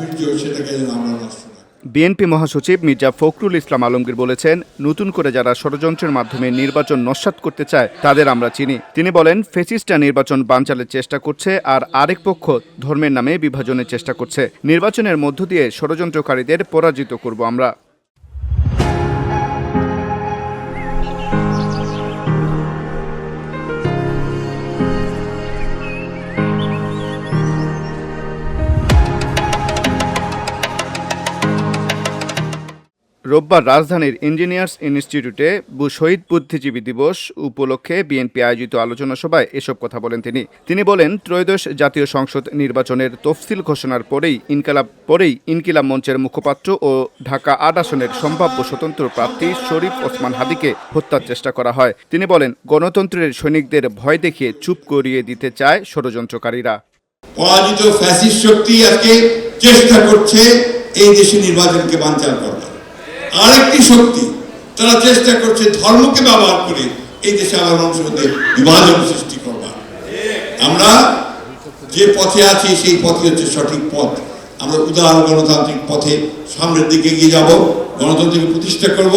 সেটাকে যেন আমরা নষ্ট না। বিএনপি মহাসচিব মির্জা ফখরুল ইসলাম আলমগীর বলেছেন, নতুন করে যারা ষড়যন্ত্রের মাধ্যমে নির্বাচন নস্যাৎ করতে চায় তাদের আমরা চিনি। তিনি বলেন, ফ্যাসিস্টরা নির্বাচন বানচালের চেষ্টা করছে আর আরেক পক্ষ ধর্মের নামে বিভাজনের চেষ্টা করছে। নির্বাচনের মধ্য দিয়ে ষড়যন্ত্রকারীদের পরাজিত করব আমরা। রোববার রাজধানীর ইঞ্জিনিয়ার্স ইনস্টিটিউটে শহীদ বুদ্ধিজীবী দিবস উপলক্ষে বিএনপি আয়োজিত আলোচনা সভায় এসব কথা বলেন তিনি বলেন, ত্রয়োদশ জাতীয় সংসদ নির্বাচনের তফসিল ঘোষণার পরেই ইনকিলাব মঞ্চের মুখপাত্র ও ঢাকা ৮ আসনের সম্ভাব্য স্বতন্ত্র প্রার্থী শরীফ ওসমান হাদিকে হত্যার চেষ্টা করা হয়। তিনি বলেন, গণতন্ত্রের সৈনিকদের ভয় দেখিয়ে চুপ করিয়ে দিতে চায় ষড়যন্ত্রকারীরা। পরাজিত ফ্যাসিস্ট শক্তি আজকে চেষ্টা করছে এই দেশে নির্বাচনকে বানচাল করবার। আরেকটি শক্তি তারা চেষ্টা করছে ধর্মকে ব্যবহার করে এই দেশে আবার মানুষের মধ্যে বিভাজন সৃষ্টি করবার। আমরা যে পথে আছি সেই পথই হচ্ছে সঠিক পথ। আমরা উদার গণতান্ত্রিক পথে সামনের দিকে এগিয়ে যাব, গণতন্ত্রকে প্রতিষ্ঠা করব।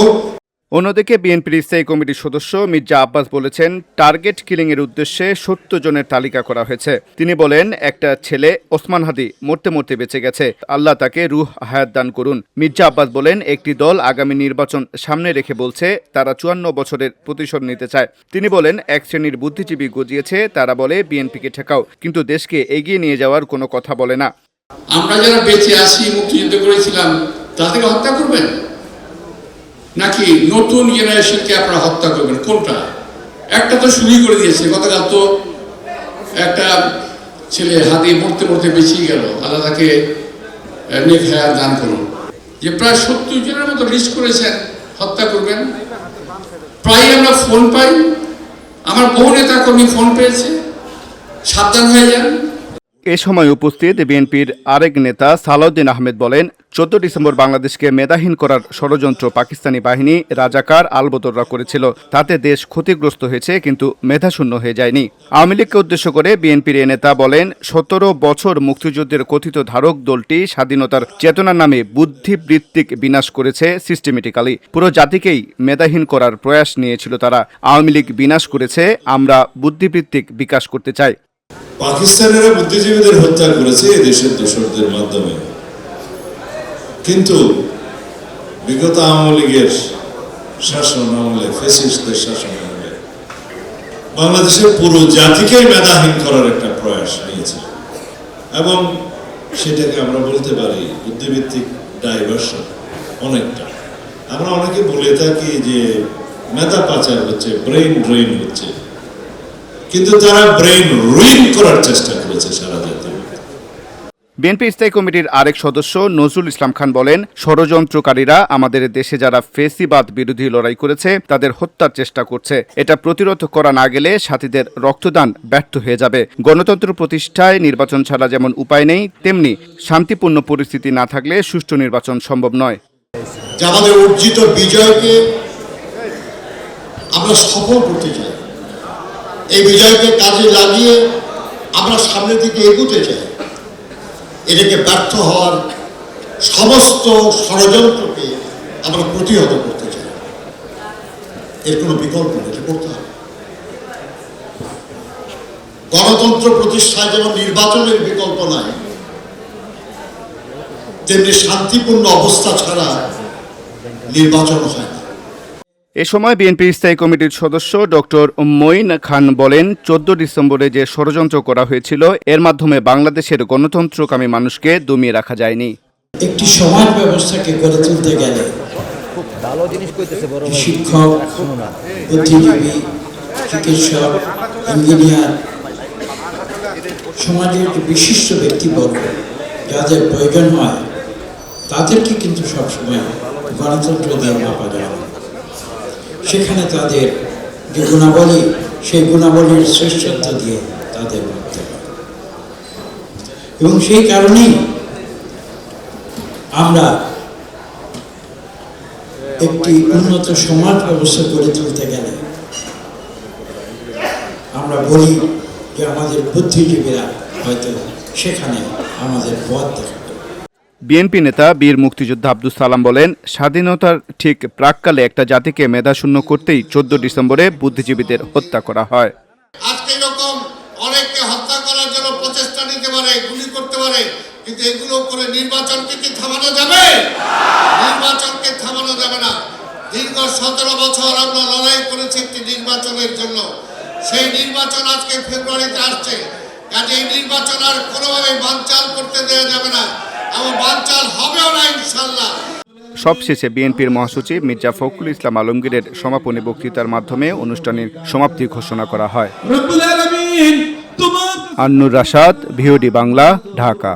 অন্যদিকে বিএনপির স্থায়ী কমিটির সদস্য মির্জা আব্বাস বলেছেন, টার্গেট কিলিংয়ের উদ্দেশ্যে ৭০ জনের তালিকা করা হয়েছে। তিনি বলেন, একটা ছেলে ওসমান হাদি মরতে মরতে বেঁচে গেছে, আল্লাহ তাকে রুহ হায়াত দান করুন। মির্জা আব্বাস বলেন, একটি দল আগামী নির্বাচন সামনে রেখে বলছে তারা ৫৪ বছরের প্রতিশোধ নিতে চায়। তিনি বলেন, এক শ্রেণীর বুদ্ধিজীবী গজিয়েছে, তারা বলে বিএনপিকে ঠেকাও, কিন্তু দেশকে এগিয়ে নিয়ে যাওয়ার কোনো কথা বলে না। আমরা যারা বেঁচে আছি, মুক্তিযুদ্ধ করেছিলাম, তাদেরকে হত্যা করবেন নাকি নতুন জেনারেশনকে আপনারা হত্যা করবেন? কোনটা? একটা তো শুরুই করে দিয়েছে। গতকাল তো একটা ছেলে হাতে মরতে মরতে বেঁচেই গেল, আল্লাহ তাকে নেক হায়াত দান করুন। যে প্রায় ৭০ জনের মতো লিস্ট করেছেন হত্যা করবেন। প্রায় আমরা ফোন পাই, আমার বহু নেতা কর্মী ফোন পেয়েছে, সাবধান হয়ে যান। এ সময় উপস্থিত বিএনপির আরেক নেতা সালাউদ্দিন আহমেদ বলেন, ১৪ ডিসেম্বর বাংলাদেশকে মেধাহীন করার ষড়যন্ত্র পাকিস্তানি বাহিনী রাজাকার আলবদররা করেছিল। তাতে দেশ ক্ষতিগ্রস্ত হয়েছে, কিন্তু মেধাশূন্য হয়ে যায়নি। আওয়ামী লীগকে উদ্দেশ্য করে বিএনপির এ নেতা বলেন, ১৭ বছর মুক্তিযুদ্ধের কথিত ধারক দলটি স্বাধীনতার চেতনার নামে বুদ্ধিবৃত্তিক বিনাশ করেছে সিস্টেমেটিক্যালি। পুরো জাতিকেই মেধাহীন করার প্রয়াস নিয়েছিল তারা। আওয়ামী লীগ বিনাশ করেছে, আমরা বুদ্ধিবৃত্তিক বিকাশ করতে চাই। পাকিস্তানেরা বুদ্ধিজীবীদের হত্যা করেছে দেশের দোসরদের মাধ্যমে, কিন্তু বিগত আওয়ামী লীগের শাসন আমলে, ফ্যাসিস্টদের শাসন আমলে বাংলাদেশের পুরো জাতিকে মেধাহীন করার একটা প্রয়াস নিয়েছে, এবং সেটাকে আমরা বলতে পারি বুদ্ধিভিত্তিক ডাইভার্সন। অনেকটা আমরা অনেকে বলে থাকি যে মেধা পাচার হচ্ছে, ব্রেইন ড্রেন হচ্ছে, কিন্তু তারা ব্রেইন রুইন করার চেষ্টা করেছে সারা জাতি। বিএনপি স্থায়ী কমিটির আরেক সদস্য নজরুল ইসলাম খান বলেন, ষড়যন্ত্রকারীরা আমাদের দেশে যারা ফ্যাসিবাদ বিরোধী লড়াই করেছে তাদের হত্যার চেষ্টা করছে। এটা প্রতিরোধ করা না গেলে সাথীদের রক্তদান ব্যর্থ হয়ে যাবে। গণতন্ত্র প্রতিষ্ঠায় নির্বাচন ছাড়া যেমন উপায় নেই, তেমনি শান্তিপূর্ণ পরিস্থিতি না থাকলে সুষ্ঠু নির্বাচন সম্ভব নয়। আমাদের অর্জিত বিজয়কে আমরা সফল করতে চাই, এই বিজয়কে কাজে লাগিয়ে আমরা সামনের দিকে এগোতে চাই। এটাকে ব্যর্থ হওয়ার সমস্ত ষড়যন্ত্রকে আমরা প্রতিহত করতে চাই। এর কোনো বিকল্প নেই, এটা করতে হবে। গণতন্ত্র প্রতিষ্ঠায় যেমন নির্বাচনের বিকল্প নাই, তেমনি শান্তিপূর্ণ অবস্থা ছাড়া নির্বাচন হয় না। এ সময় বিএনপির স্থায়ী কমিটির সদস্য ডক্টর মঈন খান বলেন, ১৪ ডিসেম্বরে যে ষড়যন্ত্র করা হয়েছিল এর মাধ্যমে বাংলাদেশের গণতন্ত্রকামী মানুষকে দমিয়ে রাখা যায়নি। একটি সমাজ ব্যবস্থাকে গড়ে তুলতে গেলে শিক্ষক, বুদ্ধিজীবী, চিকিৎসক, ইঞ্জিনিয়ার, সমাজের বিশিষ্ট ব্যক্তিবর্গ যাদের প্রয়োজন হয় তাদেরকে কিন্তু সবসময় গণতন্ত্র দিয়ে মাপা যায়। সেখানে তাদের যে গুণাবলী, সেই গুণাবলীর শ্রেষ্ঠত্ব দিয়ে তাদের মাপতে হয়, এবং সেই কারণেই আমরা একটি উন্নত সমাজ ব্যবস্থা গড়ে তুলতে গেলে আমরা বলি যে আমাদের বুদ্ধিজীবীরা হয়তো সেখানে আমাদের পথ দেখাবে। বিএনপি নেতা বীর মুক্তিযোদ্ধা আব্দুস সালাম বলেন, স্বাধীনতার ঠিক প্রাক্কালে একটা জাতিকে মেধাশূন্য করতেই 14 ডিসেম্বরে বুদ্ধিজীবীদের হত্যা করা হয়। আজকে এরকম অনেককে হত্যা করার জন্য প্রচেষ্টা নিতে পারে, গুলি করতে পারে, কিন্তু এগুলো করে নির্বাচনকে কি থামানো যাবে? নির্বাচনকে থামানো যাবে না। দীর্ঘ 17 বছর আমরা লড়াই করেছি একটি নির্বাচনের জন্য। সেই নির্বাচন আজকে ফেব্রুয়ারিতে আসছে। কাজে এই নির্বাচন আর কোনোভাবে বানচাল করতে দেওয়া যাবে না এবং বানচাল হবেও না ইনশাল্লাহ। সবশেষে বিএনপির মহাসচিব মির্জা ফখরুল ইসলাম আলমগীরের সমাপনী বক্তৃতার মাধ্যমে অনুষ্ঠানের সমাপ্তি ঘোষণা করা হয়। আন্নুর রাশাদ, ভিওডি বাংলা, ঢাকা।